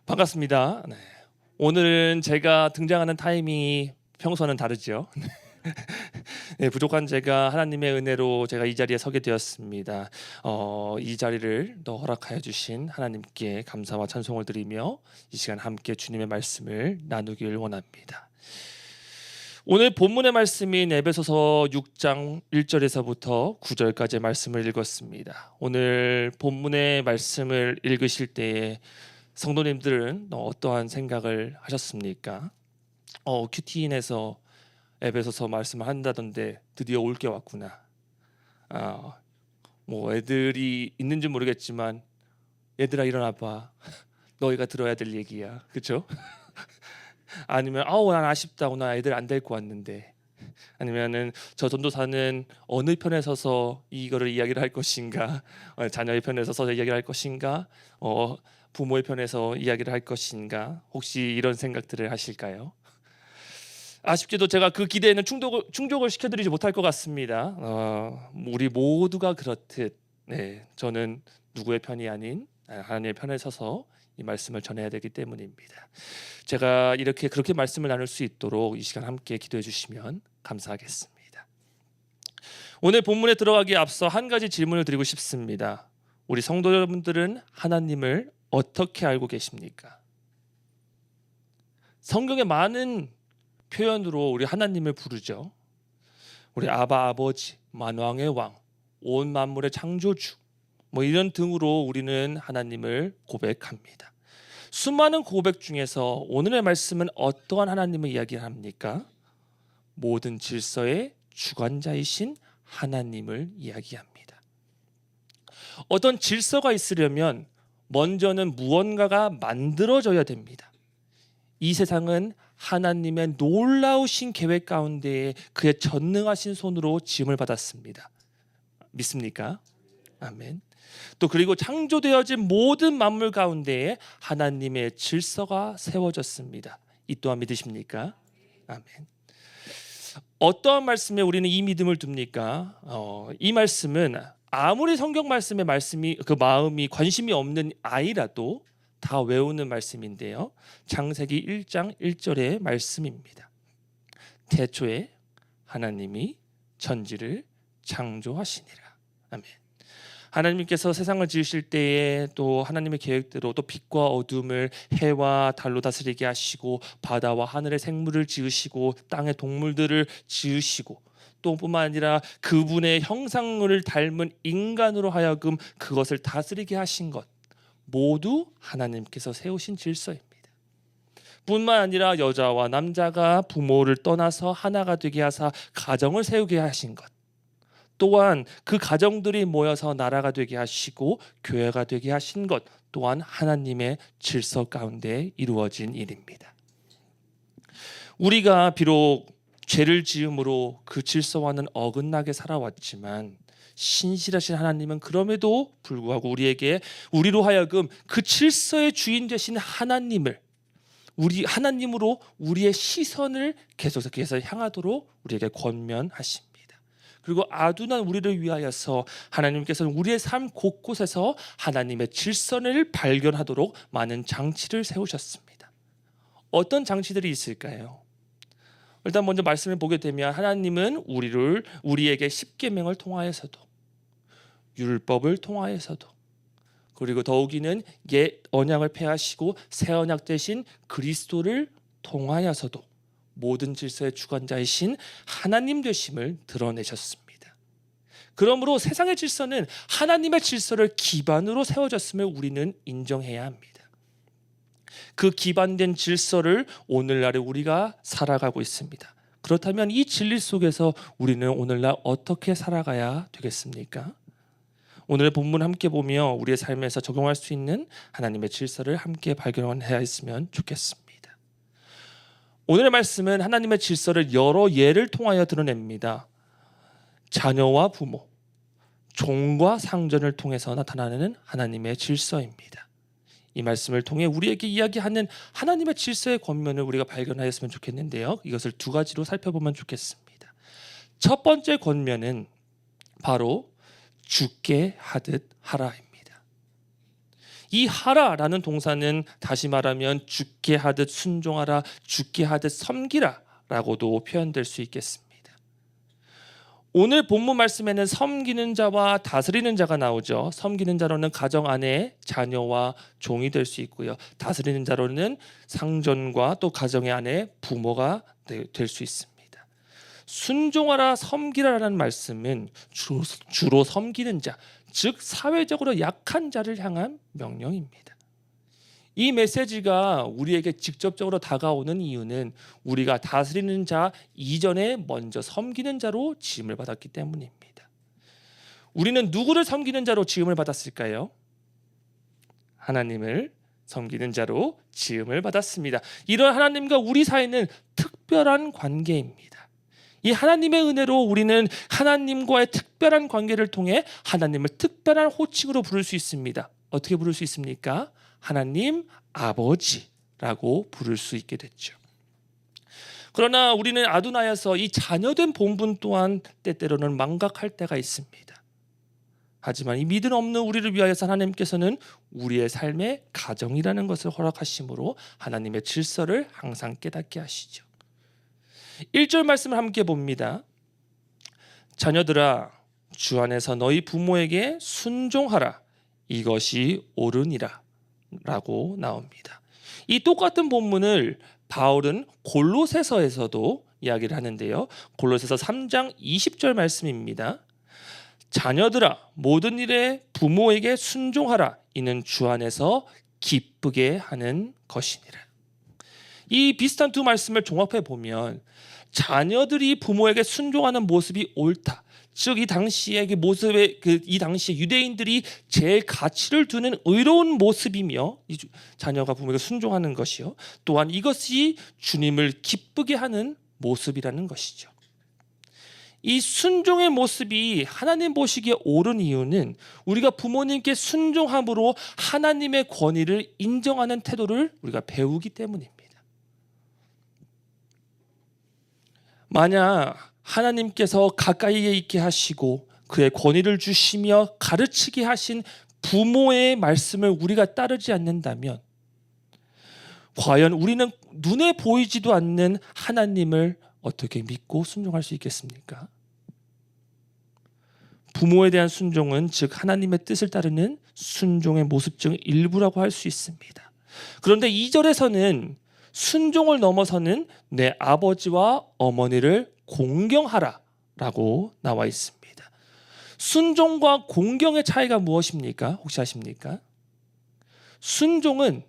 반갑습니다. 네. 오늘은 제가 등장하는 타이밍이 평소와는 다르죠. 네, 부족한 제가 하나님의 은혜로 제가 이 자리에 서게 되었습니다. 이 자리를 또 허락하여 주신 하나님께 감사와 찬송을 드리며 이 시간 함께 주님의 말씀을 나누길 원합니다. 오늘 본문의 말씀인 에베소서 6장 1절에서부터 9절까지의 말씀을 읽었습니다. 오늘 본문의 말씀을 읽으실 때에 성도님들은 어떠한 생각을 하셨습니까? 큐티인에서 에베소서 말씀을 한다던데 드디어 올 게 왔구나. 뭐 애들이 있는지 모르겠지만 얘들아 일어나봐. 너희가 들어야 될 얘기야. 그렇죠? 아니면 난 아쉽다. 나 애들 안 데리고 왔는데. 아니면은 저 전도사는 어느 편에 서서 이거를 이야기를 할 것인가? 자녀의 편에 서서 이야기를 할 것인가? 부모의 편에서 이야기를 할 것인가? 혹시 이런 생각들을 하실까요? 아쉽게도 제가 그 기대에는 충족을 시켜드리지 못할 것 같습니다. 우리 모두가 그렇듯 저는 누구의 편이 아닌 하나님의 편에 서서 이 말씀을 전해야 되기 때문입니다. 제가 그렇게 말씀을 나눌 수 있도록 이 시간 함께 기도해 주시면 감사하겠습니다. 오늘 본문에 들어가기에 앞서 한 가지 질문을 드리고 싶습니다. 우리 성도 여러분들은 하나님을 어떻게 알고 계십니까? 성경에 많은 표현으로 우리 하나님을 부르죠. 우리 아바 아버지, 만왕의 왕, 온 만물의 창조주, 이런 등으로 우리는 하나님을 고백합니다. 수많은 고백 중에서 오늘의 말씀은 어떠한 하나님을 이야기합니까? 모든 질서의 주관자이신 하나님을 이야기합니다. 어떤 질서가 있으려면 먼저는 무언가가 만들어져야 됩니다. 이 세상은 하나님의 놀라우신 계획 가운데 그의 전능하신 손으로 지음을 받았습니다. 믿습니까? 아멘. 또 그리고 창조되어진 모든 만물 가운데에 하나님의 질서가 세워졌습니다. 이 또한 믿으십니까? 아멘. 어떠한 말씀에 우리는 이 믿음을 둡니까? 이 말씀은 아무리 성경 말씀의 그 마음이 관심이 없는 아이라도 다 외우는 말씀인데요. 창세기 1장 1절의 말씀입니다. 태초에 하나님이 천지를 창조하시니라. 아멘. 하나님께서 세상을 지으실 때에 또 하나님의 계획대로 또 빛과 어둠을 해와 달로 다스리게 하시고 바다와 하늘의 생물을 지으시고 땅의 동물들을 지으시고 또 뿐만 아니라 그분의 형상을 닮은 인간으로 하여금 그것을 다스리게 하신 것 모두 하나님께서 세우신 질서입니다. 뿐만 아니라 여자와 남자가 부모를 떠나서 하나가 되게 하사 가정을 세우게 하신 것 또한 그 가정들이 모여서 나라가 되게 하시고 교회가 되게 하신 것 또한 하나님의 질서 가운데 이루어진 일입니다. 우리가 비록 죄를 지음으로 그 질서와는 어긋나게 살아왔지만 신실하신 하나님은 그럼에도 불구하고 우리로 하여금 그 질서의 주인 되신 하나님으로 우리의 시선을 계속해서 향하도록 우리에게 권면하십니다. 그리고 아둔한 우리를 위하여서 하나님께서는 우리의 삶 곳곳에서 하나님의 질서를 발견하도록 많은 장치를 세우셨습니다. 어떤 장치들이 있을까요? 일단 먼저 말씀을 보게 되면 하나님은 우리에게 십계명을 통하여서도 율법을 통하여서도 그리고 더욱이는 옛 언약을 폐하시고 새 언약 대신 그리스도를 통하여서도 모든 질서의 주관자이신 하나님 되심을 드러내셨습니다. 그러므로 세상의 질서는 하나님의 질서를 기반으로 세워졌음을 우리는 인정해야 합니다. 그 기반된 질서를 오늘날에 우리가 살아가고 있습니다. 그렇다면 이 진리 속에서 우리는 오늘날 어떻게 살아가야 되겠습니까? 오늘의 본문 함께 보며 우리의 삶에서 적용할 수 있는 하나님의 질서를 함께 발견해야 했으면 좋겠습니다. 오늘의 말씀은 하나님의 질서를 여러 예를 통하여 드러냅니다. 자녀와 부모, 종과 상전을 통해서 나타나는 하나님의 질서입니다. 이 말씀을 통해 우리에게 이야기하는 하나님의 질서의 권면을 우리가 발견하였으면 좋겠는데요. 이것을 두 가지로 살펴보면 좋겠습니다. 첫 번째 권면은 바로 주께 하듯 하라입니다. 이 하라라는 동사는 다시 말하면 죽게 하듯 순종하라, 죽게 하듯 섬기라 라고도 표현될 수 있겠습니다. 오늘 본문 말씀에는 섬기는 자와 다스리는 자가 나오죠. 섬기는 자로는 가정 안에 자녀와 종이 될 수 있고요. 다스리는 자로는 상전과 또 가정의 안에 부모가 될 수 있습니다. 순종하라 섬기라라는 말씀은 주로 섬기는 자, 즉 사회적으로 약한 자를 향한 명령입니다. 이 메시지가 우리에게 직접적으로 다가오는 이유는 우리가 다스리는 자 이전에 먼저 섬기는 자로 지음을 받았기 때문입니다. 우리는 누구를 섬기는 자로 지음을 받았을까요? 하나님을 섬기는 자로 지음을 받았습니다. 이런 하나님과 우리 사이는 특별한 관계입니다. 이 하나님의 은혜로 우리는 하나님과의 특별한 관계를 통해 하나님을 특별한 호칭으로 부를 수 있습니다. 어떻게 부를 수 있습니까? 하나님 아버지라고 부를 수 있게 됐죠. 그러나 우리는 아두나야서 이 자녀된 본분 또한 때때로는 망각할 때가 있습니다. 하지만 이 믿음 없는 우리를 위하여서 하나님께서는 우리의 삶의 가정이라는 것을 허락하심으로 하나님의 질서를 항상 깨닫게 하시죠. 1절 말씀을 함께 봅니다. 자녀들아 주 안에서 너희 부모에게 순종하라 이것이 옳으니라 라고 나옵니다. 이 똑같은 본문을 바울은 골로새서에서도 이야기를 하는데요. 골로새서 3장 20절 말씀입니다. 자녀들아 모든 일에 부모에게 순종하라 이는 주 안에서 기쁘게 하는 것이니라. 이 비슷한 두 말씀을 종합해 보면 자녀들이 부모에게 순종하는 모습이 옳다. 즉 이 당시의 그 모습의 이 당시에 유대인들이 제일 가치를 두는 의로운 모습이며 이 자녀가 부모에게 순종하는 것이요. 또한 이것이 주님을 기쁘게 하는 모습이라는 것이죠. 이 순종의 모습이 하나님 보시기에 옳은 이유는 우리가 부모님께 순종함으로 하나님의 권위를 인정하는 태도를 우리가 배우기 때문입니다. 만약 하나님께서 가까이에 있게 하시고 그의 권위를 주시며 가르치게 하신 부모의 말씀을 우리가 따르지 않는다면 과연 우리는 눈에 보이지도 않는 하나님을 어떻게 믿고 순종할 수 있겠습니까? 부모에 대한 순종은 즉 하나님의 뜻을 따르는 순종의 모습 중 일부라고 할 수 있습니다. 그런데 2절에서는 순종을 넘어서는 내 아버지와 어머니를 공경하라 라고 나와 있습니다. 순종과 공경의 차이가 무엇입니까? 혹시 아십니까? 순종은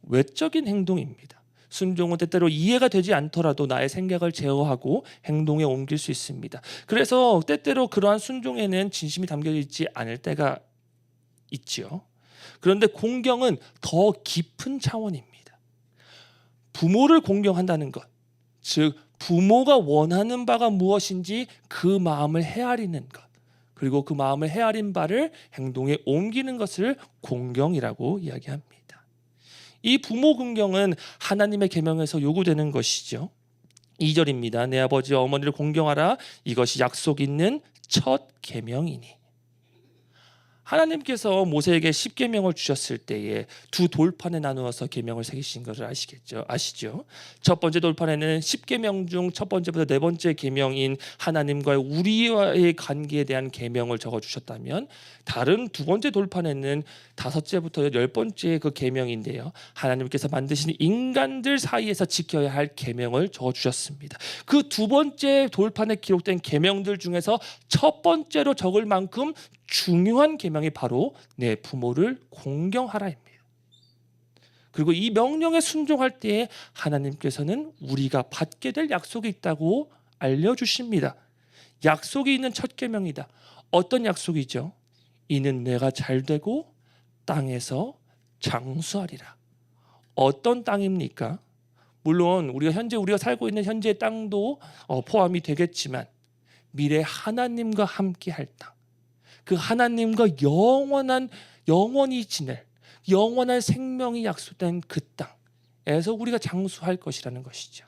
외적인 행동입니다. 순종은 때때로 이해가 되지 않더라도 나의 생각을 제어하고 행동에 옮길 수 있습니다. 그래서 때때로 그러한 순종에는 진심이 담겨 있지 않을 때가 있지요. 그런데 공경은 더 깊은 차원입니다. 부모를 공경한다는 것, 즉 부모가 원하는 바가 무엇인지 그 마음을 헤아리는 것, 그리고 그 마음을 헤아린 바를 행동에 옮기는 것을 공경이라고 이야기합니다. 이 부모 공경은 하나님의 계명에서 요구되는 것이죠. 2절입니다. 내 아버지와 어머니를 공경하라 이것이 약속 있는 첫 계명이니. 하나님께서 모세에게 10계명을 주셨을 때에 두 돌판에 나누어서 계명을 새기신 것을 아시죠? 첫 번째 돌판에는 10계명 중 첫 번째부터 네 번째 계명인 하나님과의 우리와의 관계에 대한 계명을 적어 주셨다면 다른 두 번째 돌판에는 다섯째부터 열 번째 그 계명인데요. 하나님께서 만드신 인간들 사이에서 지켜야 할 계명을 적어 주셨습니다. 그 두 번째 돌판에 기록된 계명들 중에서 첫 번째로 적을 만큼 중요한 계명이 바로 내 부모를 공경하라입니다. 그리고 이 명령에 순종할 때에 하나님께서는 우리가 받게 될 약속이 있다고 알려주십니다. 약속이 있는 첫 계명이다. 어떤 약속이죠? 이는 내가 잘되고 땅에서 장수하리라. 어떤 땅입니까? 물론 우리가 살고 있는 현재의 땅도 포함이 되겠지만 미래 하나님과 함께 할 땅, 그 하나님과 영원히 지낼 영원한 생명이 약속된 그 땅에서 우리가 장수할 것이라는 것이죠.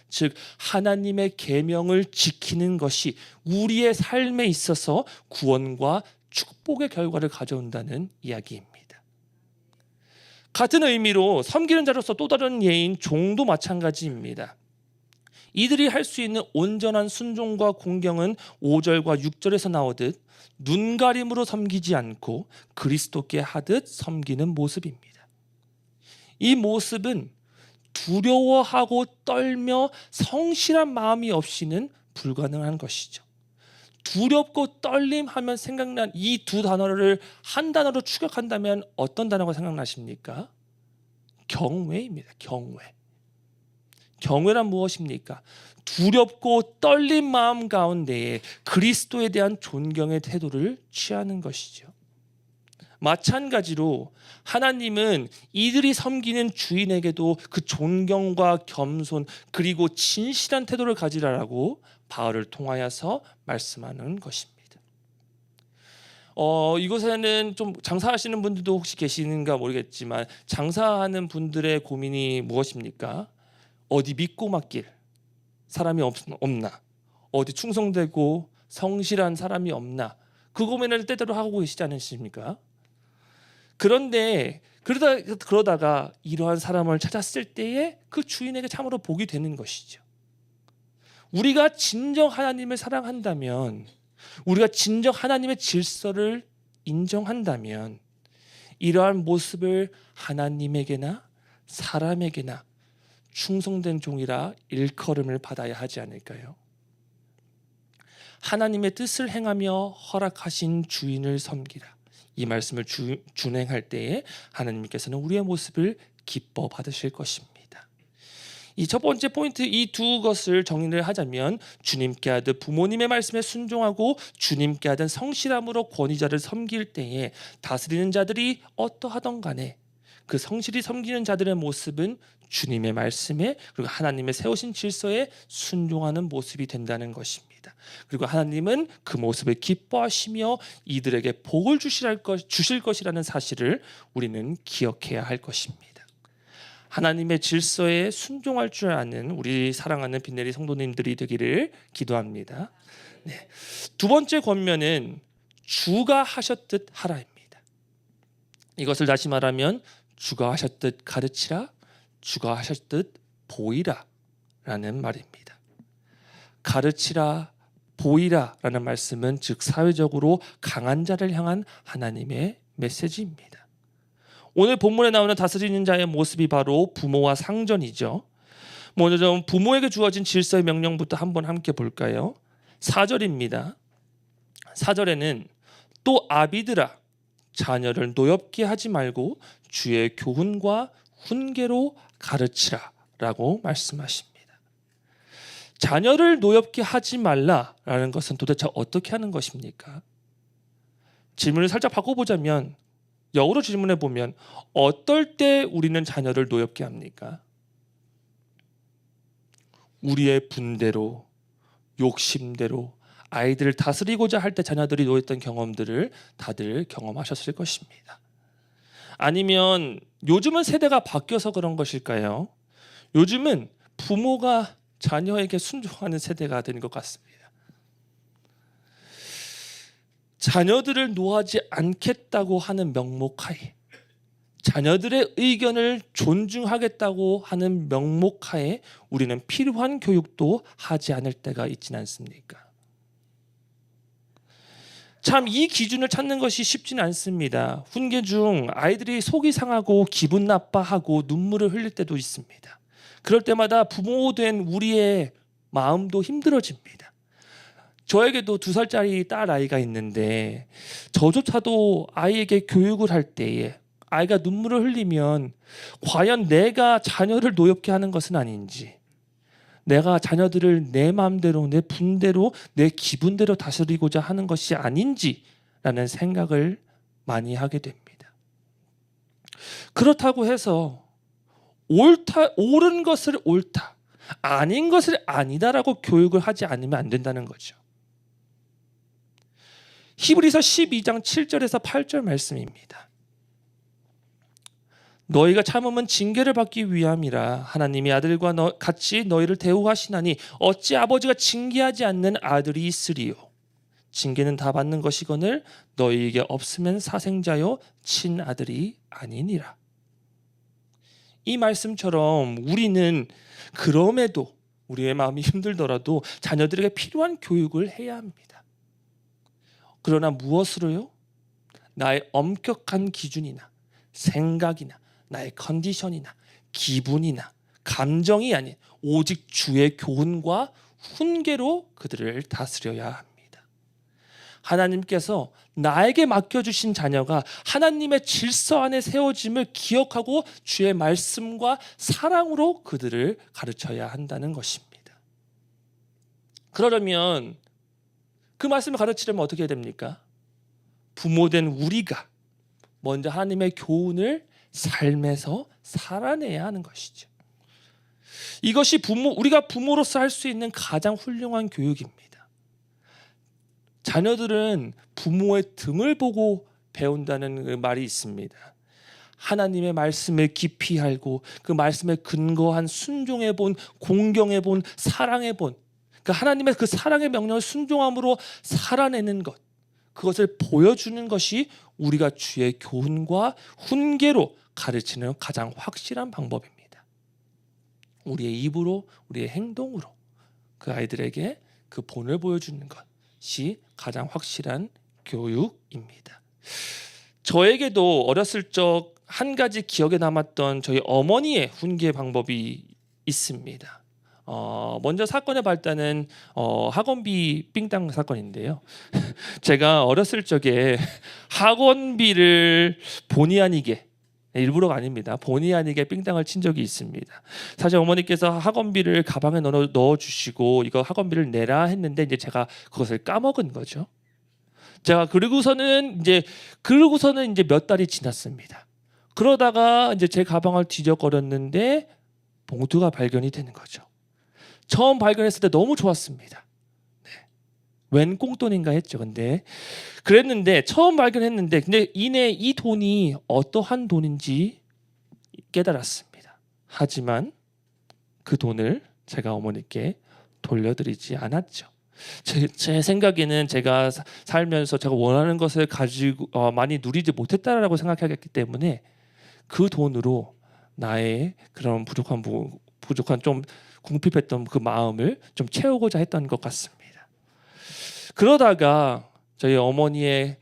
즉 하나님의 계명을 지키는 것이 우리의 삶에 있어서 구원과 축복의 결과를 가져온다는 이야기입니다. 같은 의미로 섬기는 자로서 또 다른 예인 종도 마찬가지입니다. 이들이 할 수 있는 온전한 순종과 공경은 5절과 6절에서 나오듯 눈가림으로 섬기지 않고 그리스도께 하듯 섬기는 모습입니다. 이 모습은 두려워하고 떨며 성실한 마음이 없이는 불가능한 것이죠. 두렵고 떨림하면 생각난 이 두 단어를 한 단어로 추격한다면 어떤 단어가 생각나십니까? 경외입니다. 경외. 경외란 무엇입니까? 두렵고 떨린 마음 가운데에 그리스도에 대한 존경의 태도를 취하는 것이죠. 마찬가지로 하나님은 이들이 섬기는 주인에게도 그 존경과 겸손 그리고 진실한 태도를 가지라라고 바울을 통하여서 말씀하는 것입니다. 이곳에는 좀 장사하시는 분들도 혹시 계시는가 모르겠지만 장사하는 분들의 고민이 무엇입니까? 어디 믿고 맡길 사람이 없나? 어디 충성되고 성실한 사람이 없나? 그 고민을 때때로 하고 계시지 않으십니까? 그런데 그러다가 이러한 사람을 찾았을 때에 그 주인에게 참으로 복이 되는 것이죠. 우리가 진정 하나님을 사랑한다면, 우리가 진정 하나님의 질서를 인정한다면 이러한 모습을 하나님에게나 사람에게나 충성된 종이라 일컬음을 받아야 하지 않을까요? 하나님의 뜻을 행하며 허락하신 주인을 섬기라. 이 말씀을 준행할 때에 하나님께서는 우리의 모습을 기뻐 받으실 것입니다. 이 첫 번째 포인트, 이 두 것을 정리를 하자면 주님께 하듯 부모님의 말씀에 순종하고 주님께 하든 성실함으로 권위자를 섬길 때에 다스리는 자들이 어떠하던 간에 그 성실히 섬기는 자들의 모습은 주님의 말씀에 그리고 하나님의 세우신 질서에 순종하는 모습이 된다는 것입니다. 그리고 하나님은 그 모습을 기뻐하시며 이들에게 복을 주실 것이라는 사실을 우리는 기억해야 할 것입니다. 하나님의 질서에 순종할 줄 아는 우리 사랑하는 빈내리 성도님들이 되기를 기도합니다. 네. 두 번째 권면은 주가 하셨듯 하라입니다. 이것을 다시 말하면 주가 하셨듯 가르치라, 주가 하셨듯 보이라 라는 말입니다. 가르치라, 보이라 라는 말씀은 즉 사회적으로 강한 자를 향한 하나님의 메시지입니다. 오늘 본문에 나오는 다스리는 자의 모습이 바로 부모와 상전이죠. 먼저 좀 부모에게 주어진 질서의 명령부터 한번 함께 볼까요? 4절입니다. 4절에는 또 아비들아 자녀를 노엽게 하지 말고 주의 교훈과 훈계로 가르치라 라고 말씀하십니다. 자녀를 노엽게 하지 말라라는 것은 도대체 어떻게 하는 것입니까? 질문을 살짝 바꿔보자면 역으로 질문해 보면 어떨 때 우리는 자녀를 노엽게 합니까? 우리의 분대로, 욕심대로 아이들을 다스리고자 할 때 자녀들이 노였던 경험들을 다들 경험하셨을 것입니다. 아니면 요즘은 세대가 바뀌어서 그런 것일까요? 요즘은 부모가 자녀에게 순종하는 세대가 된 것 같습니다. 자녀들을 노하지 않겠다고 하는 명목하에, 자녀들의 의견을 존중하겠다고 하는 명목하에 우리는 필요한 교육도 하지 않을 때가 있지는 않습니까? 참 이 기준을 찾는 것이 쉽지는 않습니다. 훈계 중 아이들이 속이 상하고 기분 나빠하고 눈물을 흘릴 때도 있습니다. 그럴 때마다 부모된 우리의 마음도 힘들어집니다. 저에게도 2살짜리 딸 아이가 있는데 저조차도 아이에게 교육을 할 때에 아이가 눈물을 흘리면 과연 내가 자녀를 노엽게 하는 것은 아닌지, 내가 자녀들을 내 마음대로 내 분대로 내 기분대로 다스리고자 하는 것이 아닌지라는 생각을 많이 하게 됩니다. 그렇다고 해서 옳은 것을 옳다, 아닌 것을 아니다라고 교육을 하지 않으면 안 된다는 거죠. 히브리서 12장 7절에서 8절 말씀입니다. 너희가 참음은 징계를 받기 위함이라 하나님이 아들과 같이 너희를 대우하시나니 어찌 아버지가 징계하지 않는 아들이 있으리요. 징계는 다 받는 것이거늘 너희에게 없으면 사생자요 친아들이 아니니라. 이 말씀처럼 우리는 그럼에도 우리의 마음이 힘들더라도 자녀들에게 필요한 교육을 해야 합니다. 그러나 무엇으로요? 나의 엄격한 기준이나 생각이나 나의 컨디션이나 기분이나 감정이 아닌 오직 주의 교훈과 훈계로 그들을 다스려야 합니다. 하나님께서 나에게 맡겨주신 자녀가 하나님의 질서 안에 세워짐을 기억하고 주의 말씀과 사랑으로 그들을 가르쳐야 한다는 것입니다. 그러려면 그 말씀을 가르치려면 어떻게 해야 됩니까? 부모된 우리가 먼저 하나님의 교훈을 삶에서 살아내야 하는 것이죠. 이것이 우리가 부모로서 할 수 있는 가장 훌륭한 교육입니다. 자녀들은 부모의 등을 보고 배운다는 그 말이 있습니다. 하나님의 말씀을 깊이 알고 그 말씀에 근거한 순종해 본, 공경해 본, 사랑해 본, 그러니까 하나님의 그 사랑의 명령을 순종함으로 살아내는 것, 그것을 보여주는 것이 우리가 주의 교훈과 훈계로 가르치는 가장 확실한 방법입니다. 우리의 입으로, 우리의 행동으로 그 아이들에게 그 본을 보여주는 것이 가장 확실한 교육입니다. 저에게도 어렸을 적 한 가지 기억에 남았던 저희 어머니의 훈계 방법이 있습니다. 먼저 사건의 발단은 학원비 삥땅 사건인데요. 제가 어렸을 적에 학원비를 본의 아니게, 일부러가 아닙니다, 본의 아니게 삥땅을 친 적이 있습니다. 사실 어머니께서 학원비를 가방에 넣어주시고 이거 학원비를 내라 했는데 이제 제가 그것을 까먹은 거죠. 제가 그러고서는 이제 몇 달이 지났습니다. 그러다가 이제 제 가방을 뒤적거렸는데 봉투가 발견이 되는 거죠. 처음 발견했을 때 너무 좋았습니다. 네. 웬 꽁돈인가 했죠. 근데 그랬는데 처음 발견했는데 근데 이내 이 돈이 어떠한 돈인지 깨달았습니다. 하지만 그 돈을 제가 어머니께 돌려드리지 않았죠. 제 생각에는 제가 살면서 제가 원하는 것을 가지고 많이 누리지 못했다라고 생각하기 때문에 그 돈으로 나의 그런 부족한 좀 궁핍했던 그 마음을 좀 채우고자 했던 것 같습니다. 그러다가 저희 어머니의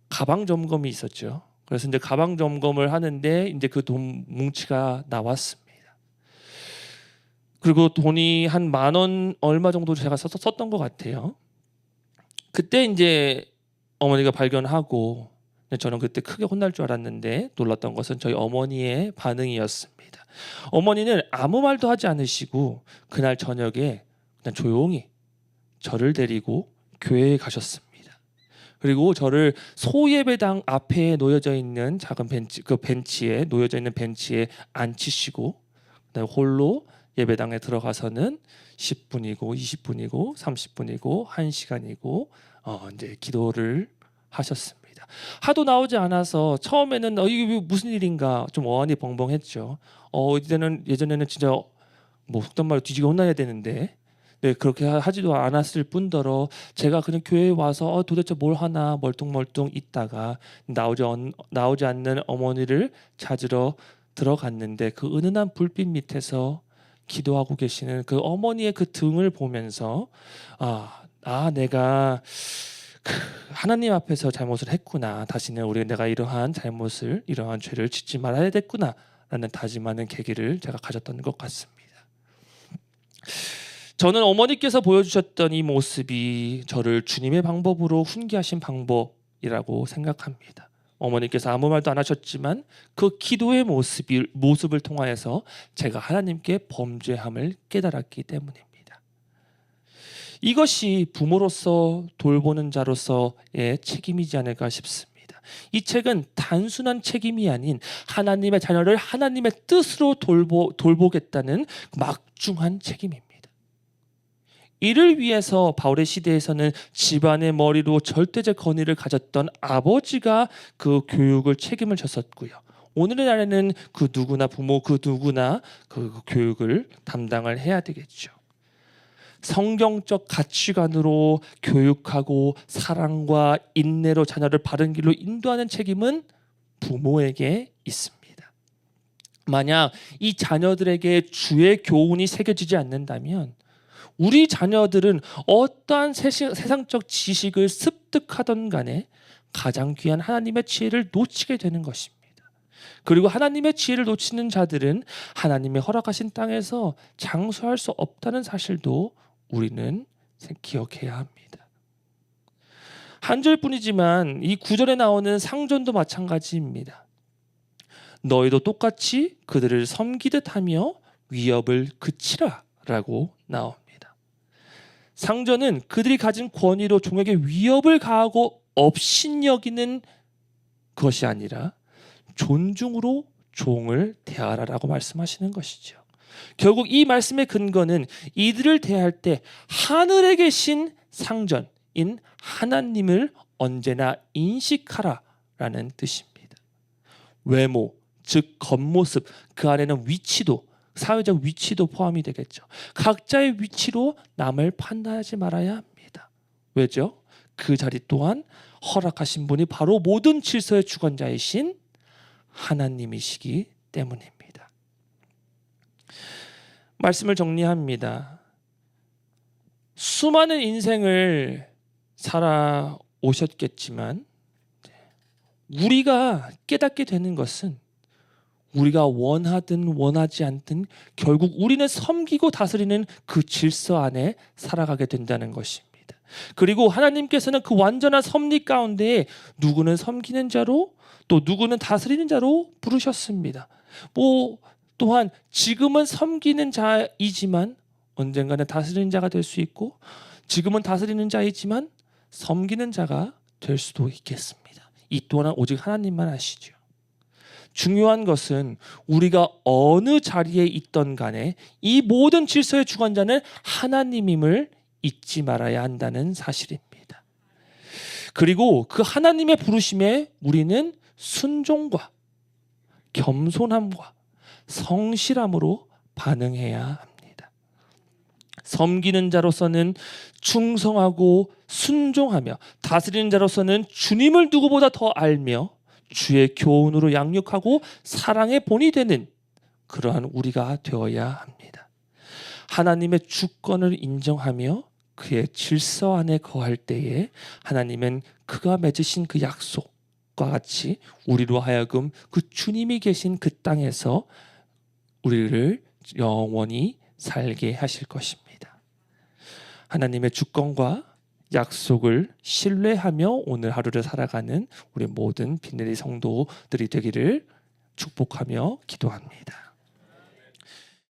가방 점검이 있었죠. 그래서 이제 가방 점검을 하는데 이제 그 돈 뭉치가 나왔습니다. 그리고 돈이 한 10,000원 얼마 정도 제가 썼던 것 같아요. 그때 이제 어머니가 발견하고 저는 그때 크게 혼날 줄 알았는데 놀랐던 것은 저희 어머니의 반응이었습니다. 어머니는 아무 말도 하지 않으시고 그날 저녁에 그냥 조용히 저를 데리고 교회에 가셨습니다. 그리고 저를 소예배당 앞에 놓여져 있는 작은 벤치에 놓여져 있는 벤치에 앉히시고 그다음에 홀로 예배당에 들어가서는 10분이고 20분이고 30분이고 1시간이고 이제 기도를 하셨습니다. 하도 나오지 않아서 처음에는 이게 무슨 일인가 좀 어안이 벙벙했죠. 예전에는 진짜 뭐 속된 말로 뒤지게 혼나야 되는데 네, 그렇게 하지도 않았을 뿐더러 제가 그냥 교회에 와서 도대체 뭘 하나 멀뚱멀뚱 있다가 나오지 않는 어머니를 찾으러 들어갔는데 그 은은한 불빛 밑에서 기도하고 계시는 그 어머니의 그 등을 보면서 내가 하나님 앞에서 잘못을 했구나. 다시는 내가 이러한 죄를 짓지 말아야겠구나라는 다짐하는 계기를 제가 가졌던 것 같습니다. 저는 어머니께서 보여주셨던 이 모습이 저를 주님의 방법으로 훈계하신 방법이라고 생각합니다. 어머니께서 아무 말도 안 하셨지만 그 기도의 모습을 통하여서 제가 하나님께 범죄함을 깨달았기 때문입니다. 이것이 부모로서 돌보는 자로서의 책임이지 않을까 싶습니다. 이 책은 단순한 책임이 아닌 하나님의 자녀를 하나님의 뜻으로 돌보겠다는 막중한 책임입니다. 이를 위해서 바울의 시대에서는 집안의 머리로 절대적 권위를 가졌던 아버지가 그 교육을 책임을 졌었고요. 오늘의 날에는 그 누구나 그 교육을 담당을 해야 되겠죠. 성경적 가치관으로 교육하고 사랑과 인내로 자녀를 바른 길로 인도하는 책임은 부모에게 있습니다. 만약 이 자녀들에게 주의 교훈이 새겨지지 않는다면 우리 자녀들은 어떠한 세상적 지식을 습득하던 간에 가장 귀한 하나님의 지혜를 놓치게 되는 것입니다. 그리고 하나님의 지혜를 놓치는 자들은 하나님의 허락하신 땅에서 장수할 수 없다는 사실도 우리는 기억해야 합니다. 한 절뿐이지만 이 구절에 나오는 상전도 마찬가지입니다. 너희도 똑같이 그들을 섬기듯 하며 위협을 그치라 라고 나옵니다. 상전은 그들이 가진 권위로 종에게 위협을 가하고 업신여기는 것이 아니라 존중으로 종을 대하라라고 말씀하시는 것이죠. 결국 이 말씀의 근거는 이들을 대할 때 하늘에 계신 상전인 하나님을 언제나 인식하라라는 뜻입니다. 외모, 즉 겉모습, 그 안에는 위치도, 사회적 위치도 포함이 되겠죠. 각자의 위치로 남을 판단하지 말아야 합니다. 왜죠? 그 자리 또한 허락하신 분이 바로 모든 질서의 주관자이신 하나님이시기 때문입니다. 말씀을 정리합니다. 수많은 인생을 살아오셨겠지만 우리가 깨닫게 되는 것은 우리가 원하든 원하지 않든 결국 우리는 섬기고 다스리는 그 질서 안에 살아가게 된다는 것입니다. 그리고 하나님께서는 그 완전한 섭리 가운데 누구는 섬기는 자로 또 누구는 다스리는 자로 부르셨습니다. 또한 지금은 섬기는 자이지만 언젠가는 다스리는 자가 될 수 있고 지금은 다스리는 자이지만 섬기는 자가 될 수도 있겠습니다. 이 또한 오직 하나님만 아시죠. 중요한 것은 우리가 어느 자리에 있던 간에 이 모든 질서의 주관자는 하나님임을 잊지 말아야 한다는 사실입니다. 그리고 그 하나님의 부르심에 우리는 순종과 겸손함과 성실함으로 반응해야 합니다. 섬기는 자로서는 충성하고 순종하며 다스리는 자로서는 주님을 누구보다 더 알며 주의 교훈으로 양육하고 사랑의 본이 되는 그러한 우리가 되어야 합니다. 하나님의 주권을 인정하며 그의 질서 안에 거할 때에 하나님은 그가 맺으신 그 약속과 같이 우리로 하여금 그 주님이 계신 그 땅에서 우리를 영원히 살게 하실 것입니다. 하나님의 주권과 약속을 신뢰하며 오늘 하루를 살아가는 우리 모든 빛내리 성도들이 되기를 축복하며 기도합니다.